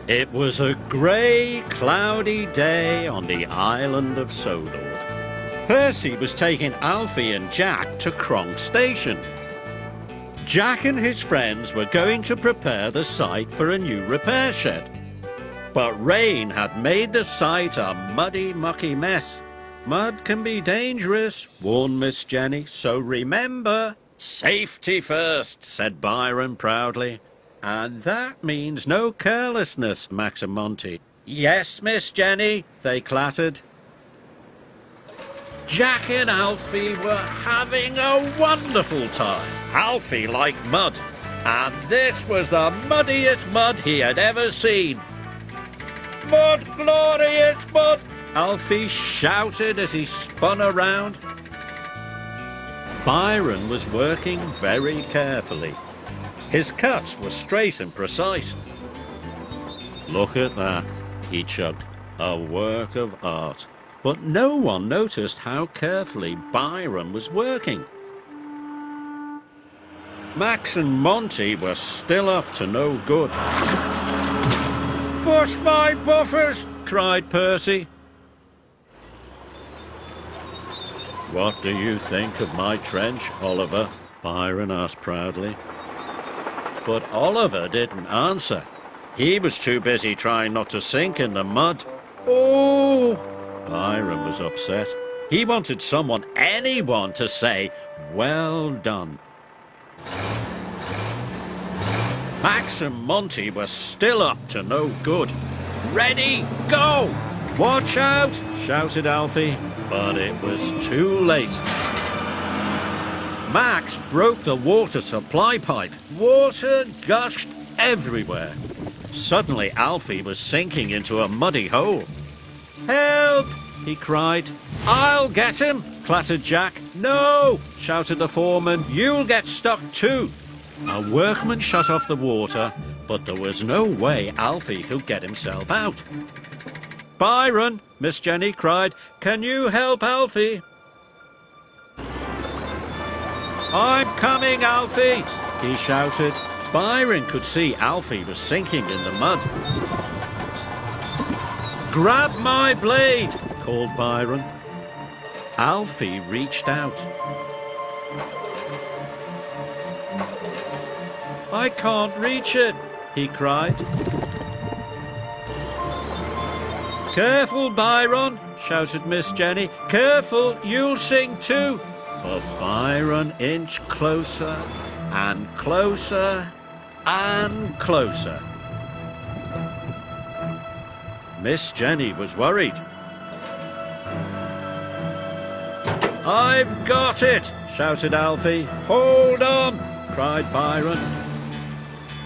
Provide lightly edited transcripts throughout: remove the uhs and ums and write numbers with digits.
It was a grey, cloudy day on the island of Sodor. Percy was taking Alfie and Jack to Cronk Station. Jack and his friends were going to prepare the site for a new repair shed. But rain had made the site a muddy, mucky mess. Mud can be dangerous, warned Miss Jenny, so remember, safety first, said Byron proudly. And that means no carelessness, Max and Monty. Yes, Miss Jenny, they clattered. Jack and Alfie were having a wonderful time. Alfie liked mud, and this was the muddiest mud he had ever seen. Mud, glorious mud! Alfie shouted as he spun around. Byron was working very carefully. His cuts were straight and precise. Look at that, he chugged, a work of art. But no one noticed how carefully Byron was working. Max and Monty were still up to no good. Push my buffers, cried Percy. What do you think of my trench, Oliver? Byron asked proudly. But Oliver didn't answer. He was too busy trying not to sink in the mud. Oh! Byron was upset. He wanted someone, anyone, to say, well done. Max and Monty were still up to no good. Ready, go! Watch out, shouted Alfie, but it was too late. Max broke the water supply pipe. Water gushed everywhere. Suddenly, Alfie was sinking into a muddy hole. Help! He cried. I'll get him, clattered Jack. No, shouted the foreman. You'll get stuck too. A workman shut off the water, but there was no way Alfie could get himself out. Byron, Miss Jenny cried, can you help Alfie? I'm coming, Alfie, he shouted. Byron could see Alfie was sinking in the mud. Grab my blade, called Byron. Alfie reached out. I can't reach it, he cried. Careful, Byron, shouted Miss Jenny. Careful, you'll sink too. But Byron inched closer and closer and closer. Miss Jenny was worried. I've got it, shouted Alfie. Hold on, cried Byron.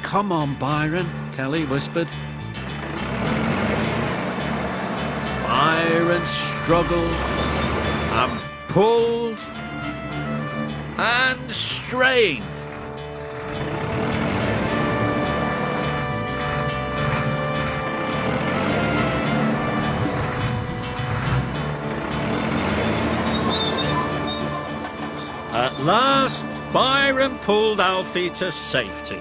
Come on, Byron, Kelly whispered. Byron struggled and pulled and strained. At last, Byron pulled Alfie to safety.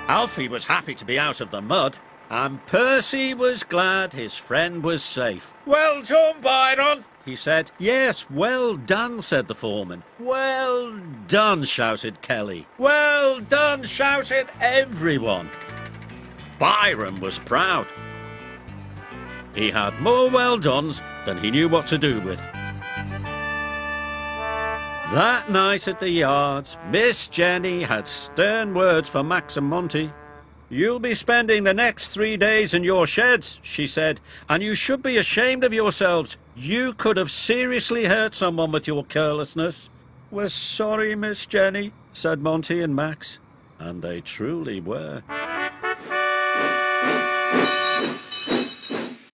Alfie was happy to be out of the mud, and Percy was glad his friend was safe. Well done, Byron, he said. Yes, well done, said the foreman. Well done, shouted Kelly. Well done, shouted everyone. Byron was proud. He had more well dones than he knew what to do with. That night at the yards, Miss Jenny had stern words for Max and Monty. You'll be spending the next 3 days in your sheds, she said, and you should be ashamed of yourselves. You could have seriously hurt someone with your carelessness. We're sorry, Miss Jenny, said Monty and Max, and they truly were.